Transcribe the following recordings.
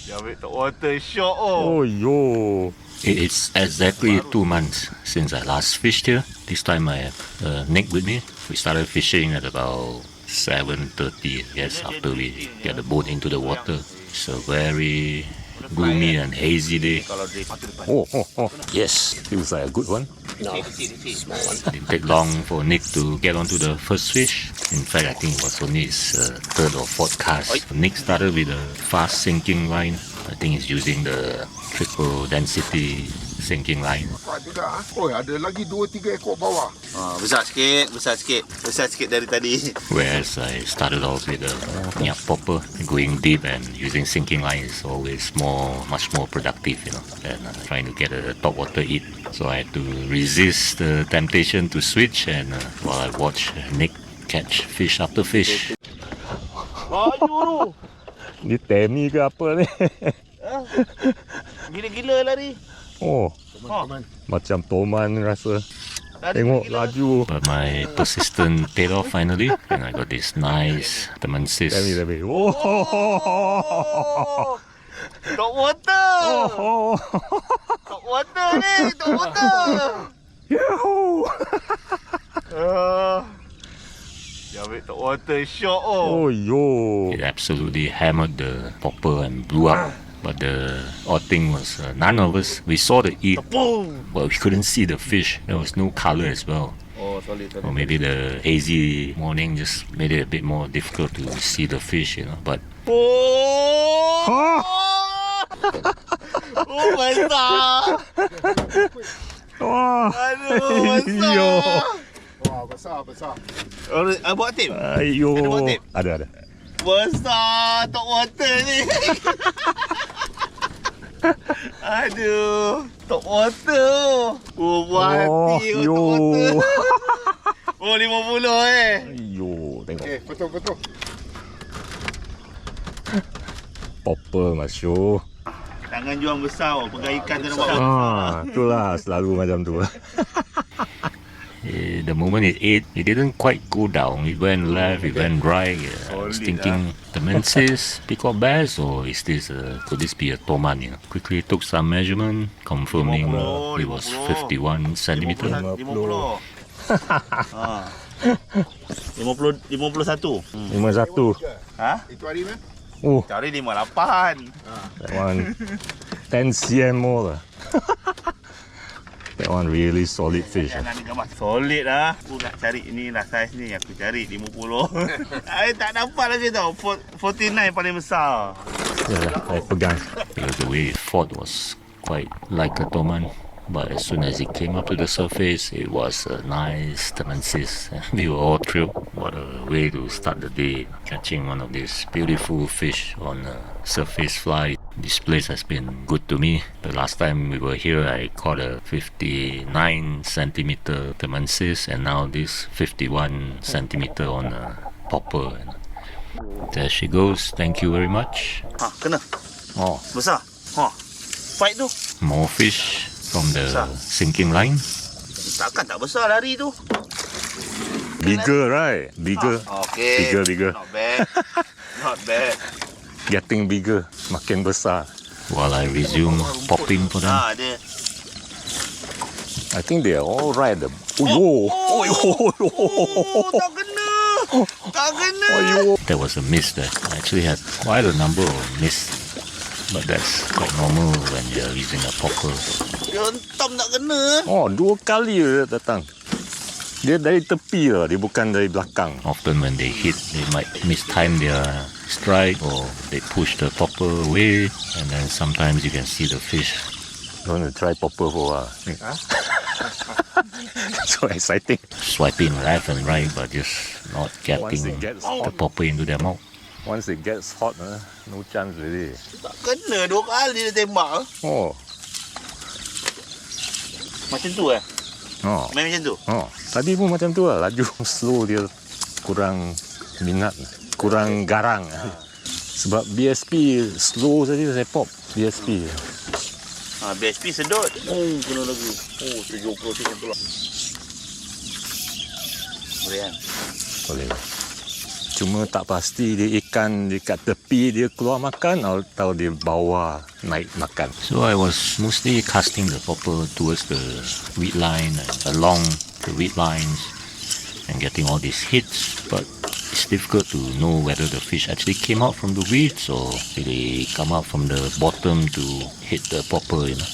Dia ambil Topwater shock oh. Oh yo. It's exactly 2 months since I last fished here. This time I have Nick with me. We started fishing at about 7:30, yes, after we get the boat into the water. It's a very gloomy and hazy day. Oh. Yes, Feels like a good one. it didn't take long for Nick to get onto the first fish. In fact, I think it was only his third or fourth cast. Nick started with a fast sinking line. I think he's using the triple density sinking line. Oh, ada lagi 2-3 ekor bawah. Besar sikit dari tadi. Whereas I started off with a popper, going deep and using sinking line is always much more productive, than trying to get a topwater eat. So I had to resist the temptation to switch, and while I watch Nick catch fish after fish. Ni temi ke apa ni? Gila-gila lari. Oh. Macam toman rasa. Tengok laju. But my persistence paid off finally, and I got this nice Temensis. Temi. Oh. Topwater. Topwater ni, Topwater. Yahoo! Dia ambil Topwater shock oh. Oh yo. It absolutely hammered the popper and blew up. But the odd thing was none of us, we saw the eat, but we couldn't see the fish. There was no color as well. Oh, solid. Or maybe the hazy morning just made it a bit more difficult to see the fish, But Oh my god. Wah. Aduh, Yo. besar. Besar. Bawa tip? Ayo. Ada bawa tip? Ada. Besar Topwater ni. Aduh, Topwater. Oh, buah hati Topwater. Oh, 50 Ayo, tengok. Okay, betul. Popper masuk. Tangan juang besar, pegang ikan tu nampak. Itulah selalu macam tu. the moment it ate, it didn't quite go down. It went left, it went right. I was thinking, Temensis, Peacock bass, or could this be a toman? Quickly took some measurement, confirming it was 51 centimeter. 50. 51. 51. Ha? Itu hari ni? Oh, Cari 58. that one 10 cm more lah. That one really solid fish. Jangan gambar solid lah. Aku nak cari ni lah saiz ni. Aku cari 50. Tak dapat lagi tau. 49 paling besar. Yalah, saya pegang. Because the way it fought was quite like a toman. But as soon as it came up to the surface, it was a nice Temensis. We were all thrilled. What a way to start the day, catching one of these beautiful fish on a surface fly. This place has been good to me. The last time we were here, I caught a 59 centimeter Temensis, and now this 51 centimeter on a popper. There she goes. Thank you very much. Kena. Oh, Besar. Fight tu. more fish from the sinking line. Takkan tak besar lari tu. Bigger, right? Bigger. Okay. Bigger. Not bad. Getting bigger. Makin besar. While I resume popping for them. Dia. I think they are all right. Oh, tak kena. There was a miss there. I actually had quite a number of miss, but that's quite normal when you're using a popper. Dia hentam tak kena. Oh, 2 kali dia datang. Dia dari tepi lah, dia bukan dari belakang. Often when they hit, they might mistime their strike, or they push the popper away, and then sometimes you can see the fish. You want to try popper for a while? So exciting. Swiping left and right, but just not getting the popper into their mouth. Once it gets hot, no chance really. Tak kena 2 kali dia tembak. Oh. Macam tu Oh. Main macam tu. Oh. Tadi pun macam tu lah. Laju slow dia kurang minat, kurang garang. Sebab BSP slow saja saya pop BSP. BSP sedut. Kena lagi. 70 pula. Boleh kan? Boleh. Cuma tak pasti dia ikan dekat tepi dia keluar makan atau dia bawah naik makan. So I was mostly casting the popper towards the weed line and along the weed lines and getting all these hits, but it's difficult to know whether the fish actually came out from the weeds or they come out from the bottom to hit the popper, you know.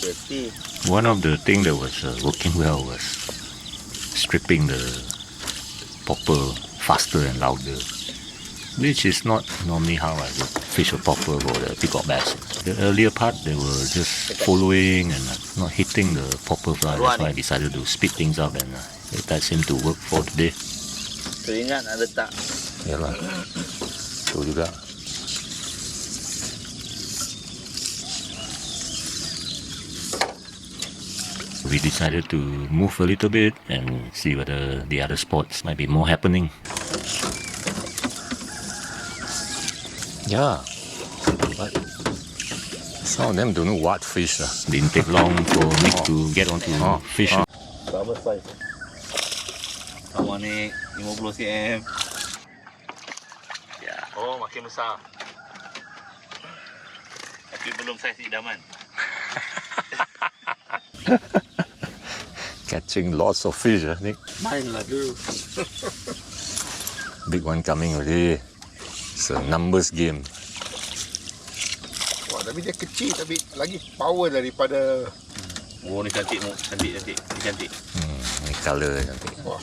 One of the things that was working well was stripping the popper faster and louder, which is not normally how I would fish a popper or the peacock bass. The earlier part, they were just following and not hitting the popper fly. That's why I decided to speed things up, and that seemed to work for today. Teringat nak letak. Yalah. Tu juga. We decided to move a little bit and see whether the other spots might be more happening. Yeah. But some of them don't know what fish. Didn't take long for Nick to get onto fish. Berapa saiz? Sama ni 50 cm. Ya. Oh, makin besar. Tapi belum saiz idaman. Catching lots of fish, Nick. Main lah tu. Big one coming already. It's a numbers game. Wah, tapi dia kecil tapi lagi power daripada. Oh, ni cantik, cantik. Ni cantik. Ni colour cantik. Wah.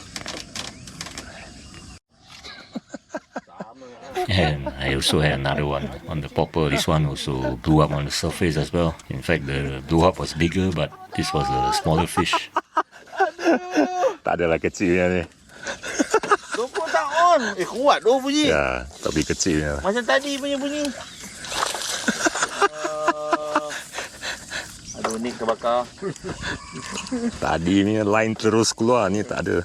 And I also had another one on the popper. This one also blew up on the surface as well. In fact, the blow up was bigger, but this was a smaller fish. Tak adalah kecilnya ni. 20 tahun. Kuat tu bunyi. Ya, tapi kecilnya. Macam tadi punya bunyi. Aduh, ni terbakar. Tadi ni line terus keluar, ni tak ada.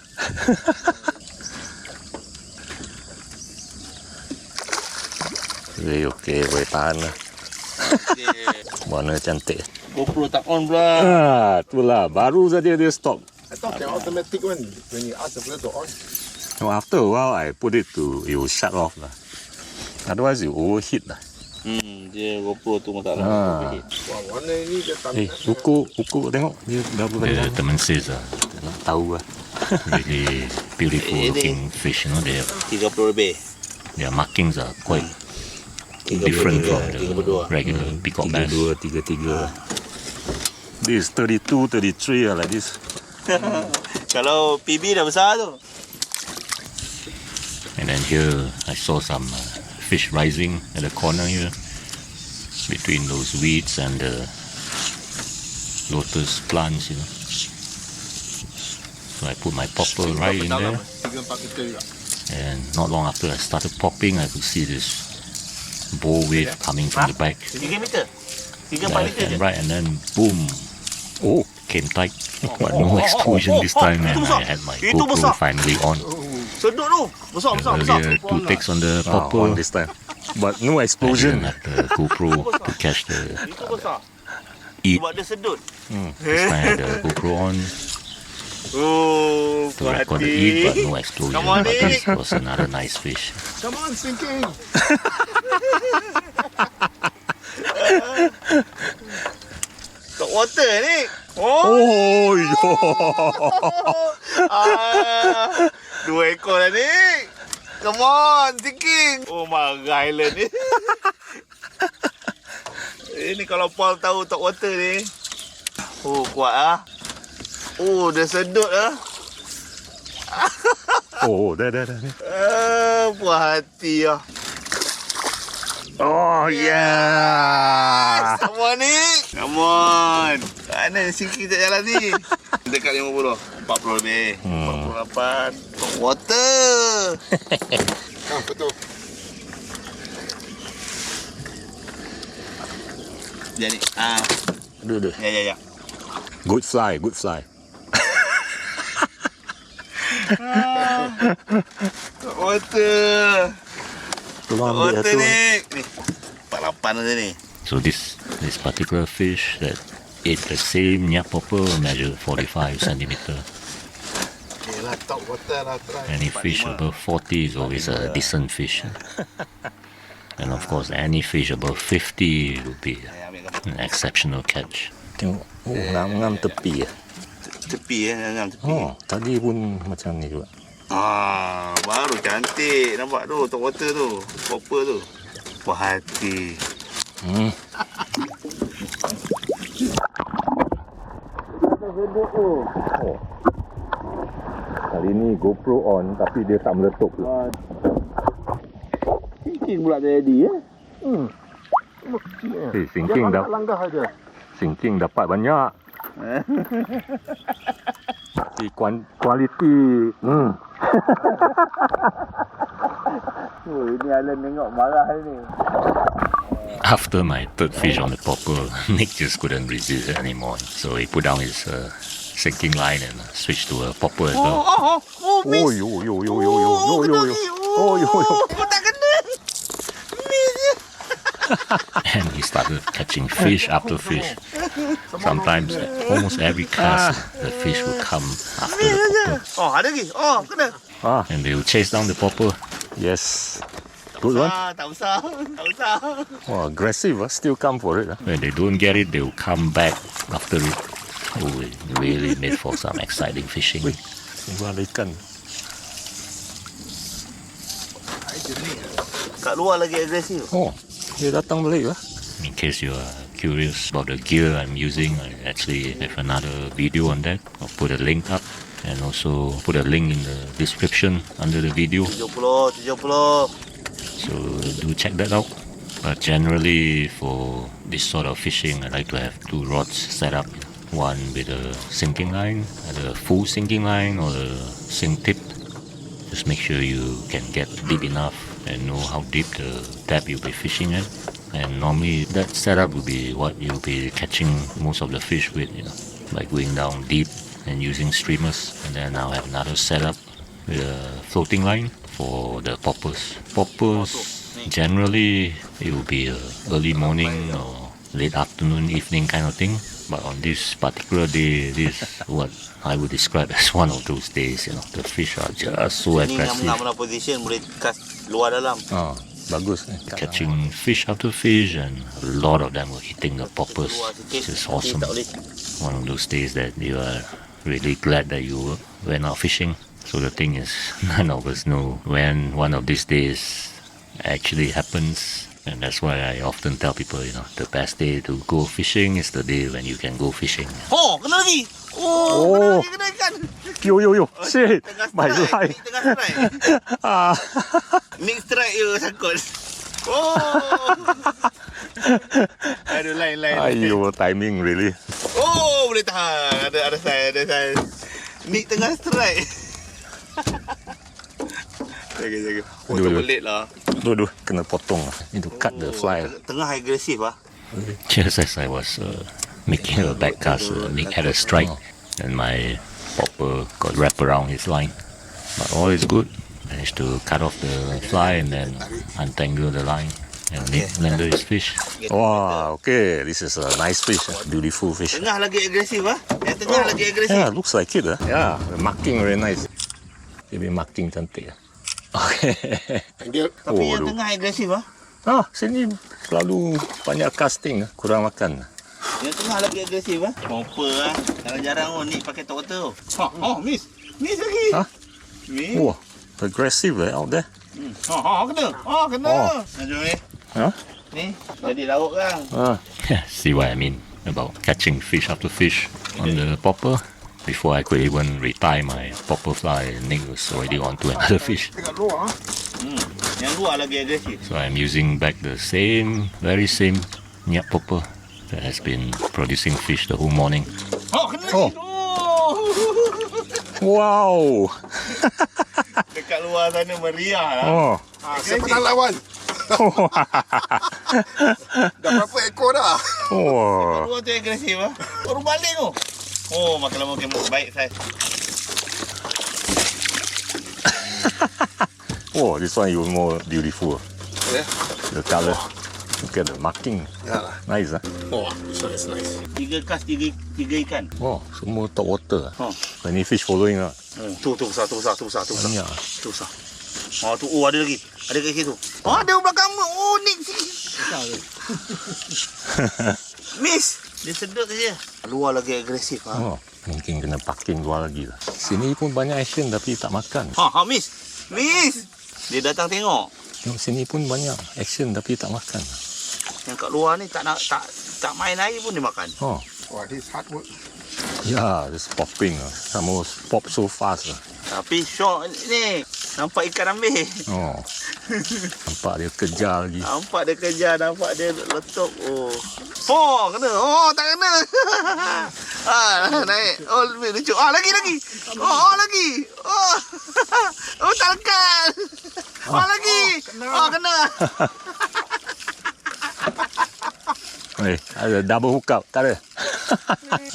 Okey, boleh tahan lah. Warna cantik. GoPro tak on pula. Itulah. Baru saja dia stop. I thought can automatic one when you ask the fella to on. So after a while, I put it to, it will shut off lah. Otherwise, you overheat lah. Dia GoPro tu masalah. Wah, warna ni dia tak. Ukur tengok. Dia berapa kali. The Temensis are Tahu lah. really beautiful looking fish. You know, 30 lebih. their markings are quite different from the regular peacock bass. 32, 33. This is 32, 33 like this. Kalau PB dah besar tu. And then here I saw some fish rising at the corner here between those weeds and the lotus plants, you know. So I put my popper right in there, and not long after I started popping, I could see this bow wave coming from the back. 3 meter. 3-4 meter je. And right, and then boom, came tight, but no explosion this time, and I had my GoPro finally on. Sedut tu. Besar. Earlier 2 takes on the popper, On this time, but no I explosion. didn't have the GoPro to catch the Itu besar. eat. Sebab dia sedut. This time I had the GoPro on Oh, to record the eat, but no explosion. Come on, But Nick. this was another nice fish. Come on, sinking. Topwater ni. Oh, yo. 2 ekor dah ni. Come on, thinking. Oh, marah island ni. Ini kalau Paul tahu Topwater ni. Oh, kuat ah. Oh, dia sedut ah. Oh, dah ni. Puas hati ah. Oh, yeah. Come on ni. Come on. Mana sinking tak jalan ni? Dekat 50. 40 lebih. 48. Topwater. Betul. Jadi, Aduh. ya. Good fly. Topwater. Tolong ambil Topwater satu. ni. 48 saja ni. So this particular fish that ate the same nyap popper measured 45 centimeter. Yelah, top water lah, try. Any fish above 40 is always a decent fish. And of course, any fish above 50 will be an exceptional catch. Tengok, ngam-ngam tepi ya. Tepi ngam tepi. Oh, tadi pun macam ni juga. Baru cantik nampak tu, top water tu, popper tu. Puas hati. Oh. Kali ni GoPro on tapi dia tak meletup tu. Sinking pula jadi ya. Sinking dah. Langkah aja. Sinking dapat banyak. Tapi kualiti. Ini Alan tengok marah ni. After my third fish on the popper, Nick just couldn't resist it anymore. So he put down his sinking line and switched to a popper as well. Oh, yo. Tak kena. Miss. And he started catching fish after fish. Sometimes, almost every cast, the fish would come after the popper. Ada lagi. Kena. And they will chase down the popper. Yes. Good one. Tak usah. Oh, aggressive. Still come for it. When they don't get it, they will come back after it. Oh, it really made for some exciting fishing. Simpan ikan. Kat luar lagi agresif. Oh, dia datang balik lah. In case you are curious about the gear I'm using, I actually have another video on that. I'll put a link up and also put a link in the description under the video. 70. So do check that out. But generally for this sort of fishing, I like to have two rods set up. One with a sinking line, either a full sinking line or a sink tip. Just make sure you can get deep enough and know how deep the depth you'll be fishing at. And normally that setup will be what you'll be catching most of the fish with, like going down deep and using streamers. And then I'll have another setup with a floating line for the poppers. Generally it will be a early morning or late afternoon, evening kind of thing. But on this particular day, this is what I would describe as one of those days. The fish are just so aggressive. Ngam-ngam position boleh cast luar dalam. Bagus. Catching fish after fish, and a lot of them were hitting the poppers. It's just awesome. One of those days that you are really glad that you went out fishing. So the thing is, none of us know when one of these days actually happens. And that's why I often tell people, the best day to go fishing is the day when you can go fishing. Kena lagi. Kena ikan. Yo. Shit. My line. Tengah strike. Nick strike you sangkut. Aduh, lain. Ayo, timing really. Boleh tahan. Ada saya. Nick tengah strike. Jaga. Tu belit lah. Duh, kena potong lah. Need to cut the fly. Tengah agresif lah. Just as I was making a back cast, Nick had a strike, and my popper got wrapped around his line. But all is good. Managed to cut off the fly and then untangle the line. And Nick landed his fish. Wow, okay. This is a nice fish. Beautiful fish. Tengah lagi agresif lah. Yang tengah lagi agresif. Yeah, looks like it. Yeah, the marking very nice. Dia marking cantik. Okay. Tapi yang tengah agresif lah. Sini selalu banyak casting, kurang makan. Yang tengah lagi agresif lah. Popper lah. Jarang Nick pakai Topwater. Miss lagi. Miss. Wah, aggressive out there. Kena. Jom ni. Ni, jadi lauk kan. See what I mean about catching fish after fish on the popper? Before I could even retie my popper fly, Nick was already on to another fish. Yang luar lagi agresif. So I'm using back the very same nyap popper that has been producing fish the whole morning. Kena lagi. Wow. Dekat luar sana meriah lah. Siapa nak lawan? Dah berapa ekor dah? Luar tu agresif lah. Baru balik tu. Makan lama makin baik saya. This one even more beautiful. Yeah. The color. Look at the marking. Nice. This one is nice. 3 cast 3 ikan. Semua top water. Any fish following? Tu besar. Banyak. Tu besar. Oh tu, ada lagi. Ada kat situ. Oh ada belakang. Oh ni. Miss, dia sedut saja. Luar lagi agresif. Oh, mungkin kena parking luar lagi lah. Sini pun banyak action tapi tak makan. Miss. Dia datang tengok. Tengok sini pun banyak action tapi tak makan. Yang kat luar ni tak tak main air pun dia makan. Oh, Wah, this hard work. yeah, it's popping. Some pop so fast. Tapi syok ni. Nampak ikan ambil. Oh, nampak dia kejar lagi. Nampak dia kejar, nampak dia letup. Oh, kena. Oh, tak kena. Naik. Oh, lebih lucu. Lagi. Lagi. Tak lekat. Lagi. Kena. Ada double hookup. Tak ada.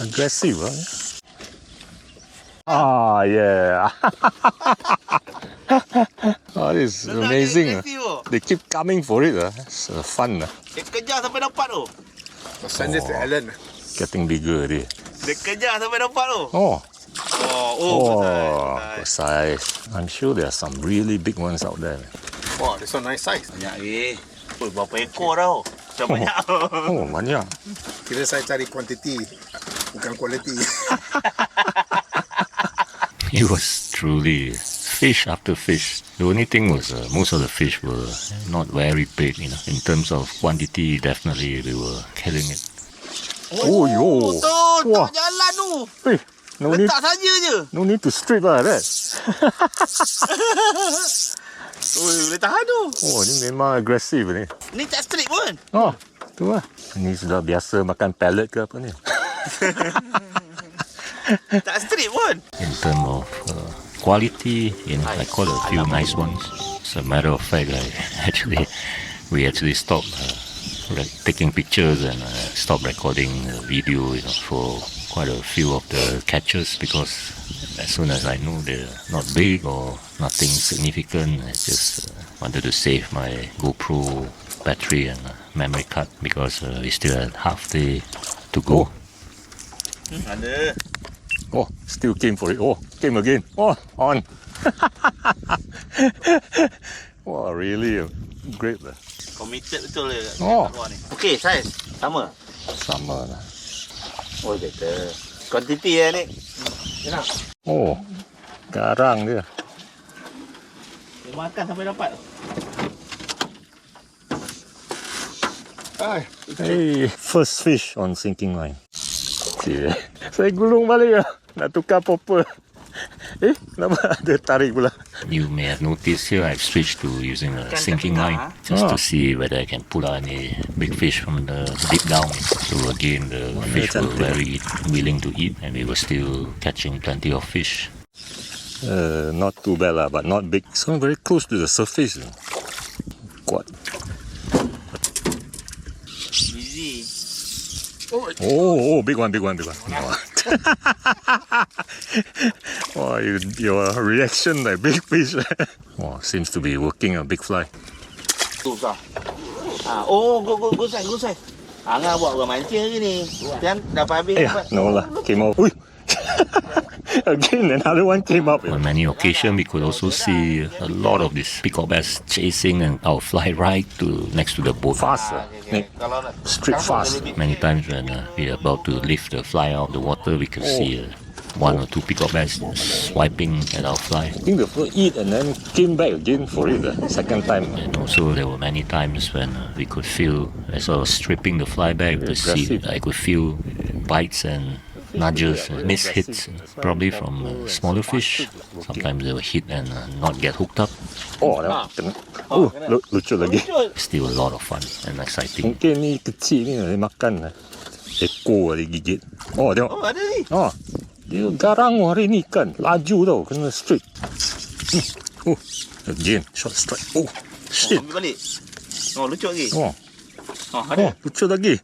Aggressive lah. Yeah. This is amazing. They keep coming for it. It's fun. Dia kejar sampai dapat tu. Send this to Alan. Getting bigger dia. Dia kejar sampai dapat tu. Size. I'm sure there are some really big ones out there. Wow, this one nice size. Banyak berapa ekor tau. Macam banyak. Banyak. Kira saya cari quantity, bukan quality. It was truly fish after fish. The only thing was most of the fish were not very big, in terms of quantity. Definitely we were killing it. Oh, yo. Tu, Wah. tak jalan tu. No need, Letak saja je. no need to strip lah, that. Boleh tahan tu. Oh, ni memang agresif ni. Ni tak straight pun. Tu lah. Ni sudah biasa makan pellet ke apa ni. Tak straight pun. In terms of quality, I caught a few nice ones. As a matter of fact, we actually stopped taking pictures and stopped recording video, for quite a few of the catches, because as soon as I knew they're not big or nothing significant, I just wanted to save my GoPro battery and memory card, because we still had half day to go. Ada. Still came for it. Came again. On. Really great lah. Committed betul dia kat Oh. luar ni. Okey, saiz. Sama. Sama lah. Better. Quantity ni. Garang dia. Dia makan sampai dapat. Hey, first fish on sinking line. Cik, saya gulung balik lah. Nak tukar popper. Kenapa ada tarik pula? You may have noticed here I've switched to using a sinking line just to see whether I can pull out any big fish from the deep down. So again, the fish were very willing to eat, and we were still catching plenty of fish. Not too bad lah, but not big. So very close to the surface. Quite. Easy. Big one. Your reaction like big fish. Seems to be working a big fly. Tu besar. Go size. Angah buat orang mancing lagi ni. Kan dapat habis. No lah, came off. Again, another one came up. On many occasions, we could also see a lot of these peacock bass chasing and our fly right next to the boat. Fast. Straight fast. Many times when we are about to lift the fly out of the water, we could see one or two peacock bass swiping at our fly. I think the first eat and then came back again for it the second time. And also there were many times when we could feel, as I was stripping the fly back, I could feel bites and nudges, missed hits, probably from smaller fish. Sometimes they will hit and not get hooked up. Lucu lagi. Still a lot of fun and exciting. Mungkin ni kecil ni dia makan ekor dia gigit. Tengok. Ada ni. Dia garang hari ni kan. Laju tau, kena straight. Again, short strike. Shit. Ambil balik. Lucu lagi. Ada. Lucu lagi.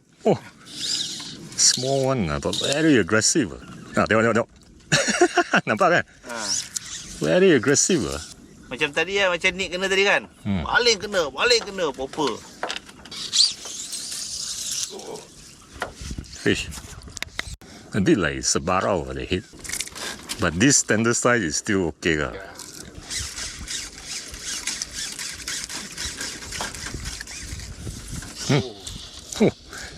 Small one but very aggressive. Tengok. Nampak kan? Very aggressive. Macam tadi macam Nick kena tadi kan? Baling kena popper. Fish. A bit like sebarau they hit. But this standard size is still okay lah.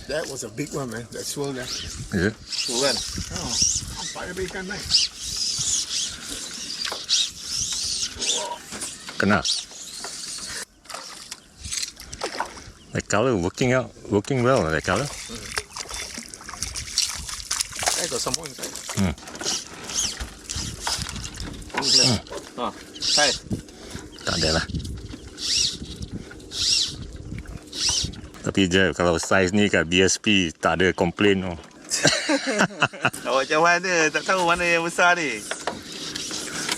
That was a big one, man. That swirl there. Is it? Tu kan. Oh, banyak ikan nice. Kena. The color working well. The color. I got some more inside. Ha, sai. Tak ada lah. Tapi je kalau saiz ni kat BSP tak ada komplain tu. Awak macam mana? Tak tahu mana yang besar ni.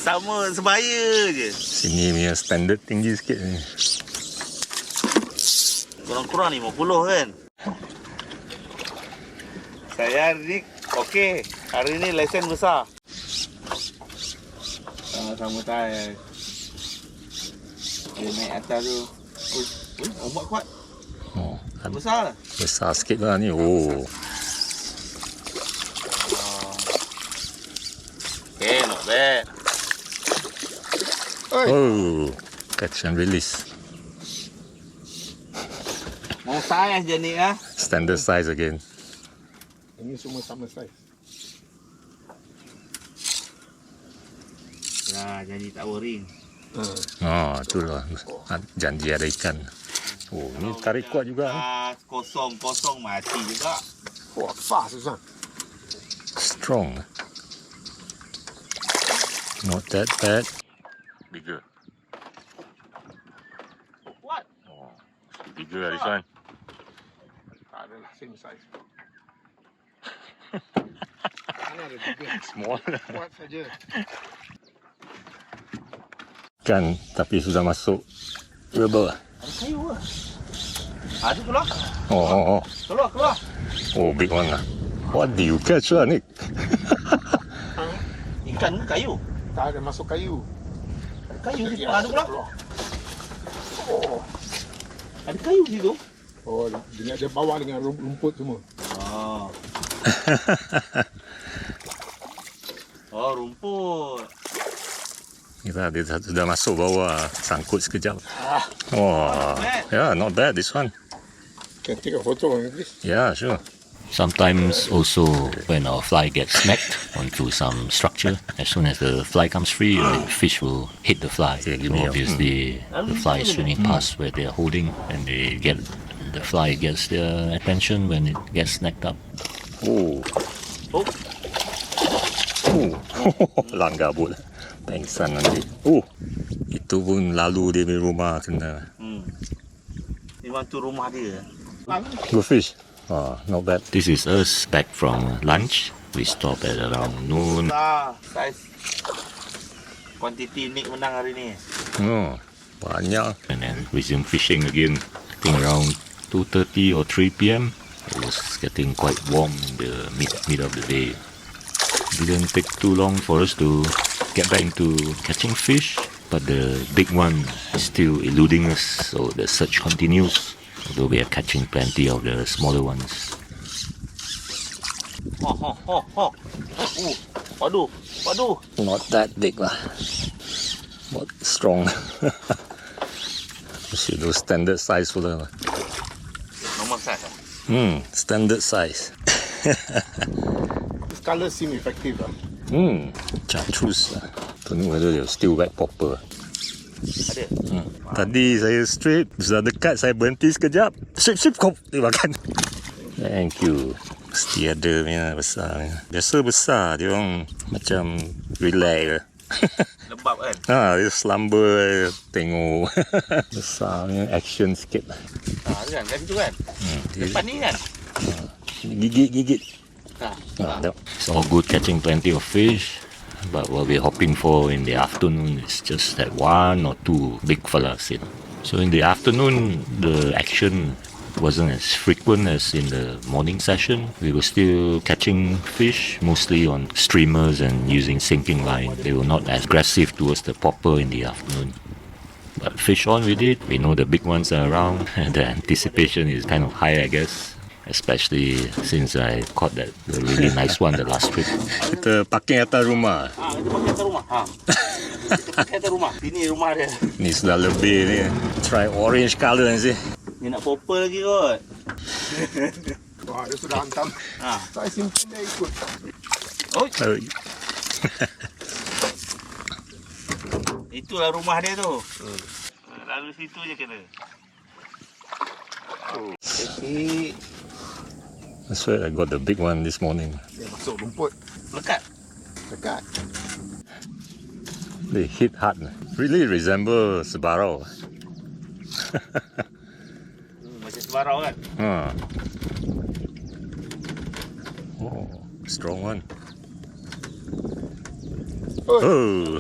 Sama sebaya je. Sini punya standard tinggi sikit ni. Kurang-kurang 50 kan. Saya hari ni okey. Hari ni lesen besar. Sama tai. Dia naik atas tu. Ombak kuat. Oh, Besar. besar sikit lah ni. Oh. Okay, not bad. Oh, catch and release. Mau saiz je ni ah. Standard size again. Ini semua sama size. Nah, jadi tak worrying. Oh, itulah janji ada ikan. Oh, ni tarik kuat juga. Kosong mati juga. Wah, fast this one. Strong. Not that bad. Bigger. What? Oh, bigger this one. Tak ada lah, same size. Mana ada bigger? Small. Kuat saja. Kan, tapi sudah masuk rubber. Ada kayu lah. Ada keluar. Oh. Keluar. Oh, big one lah. What do you catch lah, Nick? Ikan ke kayu? Tak ada masuk kayu. Ada kayu di ada keluar. Oh. Ada kayu di situ. Oh, dia bawa dengan rumput semua. Oh, rumput. Kita dia sudah masuk bawah, sangkut sekejap. Wah, yeah, not bad this one. Can take a photo of this. Yeah, sure. Sometimes also when our fly gets snagged onto some structure, as soon as the fly comes free, the fish will hit the fly. Okay, give So me a- obviously the fly is swimming past where they are holding, and the fly gets their attention when it gets snagged up. Oh, Oh, langgar bot. Pengsan nanti. Oh, itu pun lalu dia punya rumah kena. memang tu rumah dia. Good fish. Not bad. This is us back from lunch. We stop at around noon. Saiz. Kuantiti Nick menang hari ni. Banyak. And then resume fishing again. I think around 2:30 or 3 p.m. It was getting quite warm in the mid of the day. Didn't take too long for us to get back into catching fish, but the big one is still eluding us, so the search continues. Although we are catching plenty of the smaller ones. Waduh. Not that big lah. But strong. Mesti tu standard size pula lah. Normal saiz ah. Standard size. This colour seem effective lah. Chartreuse lah. Don't know whether they'll still whack popper. Ada. Tadi saya straight, sudah dekat saya berhenti sekejap. Sip kop dia makan. Thank you. Mesti ada punya besar punya. Biasa besar dia orang macam relax. Lembab kan? Dia slumber tengok. Besar punya action sikit lah. Ada kan? Kat situ kan? Depan ni kan? Gigit. Tengok. It's all good catching plenty of fish, but what we're hoping for in the afternoon is just that 1 or 2 big fellas, you know. So in the afternoon, the action wasn't as frequent as in the morning session. We were still catching fish, mostly on streamers and using sinking line. They were not as aggressive towards the popper in the afternoon. But fish on with it, we know the big ones are around, and the anticipation is kind of high, I guess. especially since I caught that really nice one the last trip. Kita parking atas rumah. Kita pakai atas rumah. Kita pakai atas rumah. Ini rumah dia. Ni sudah lebih ni. Try orange colour ni sih. Ni nak purple lagi kot. Wah, dia sudah hantam. Saya simpan dia ikut. Oh. Itulah rumah dia tu. Lalu situ je kena. Kecil. That's why I got the big one this morning. Dia masuk rumput. Lekat. Dekat. They hit hard. Really resemble sebarau. Macam sebarau kan? Oh, strong one. Oh. Oh.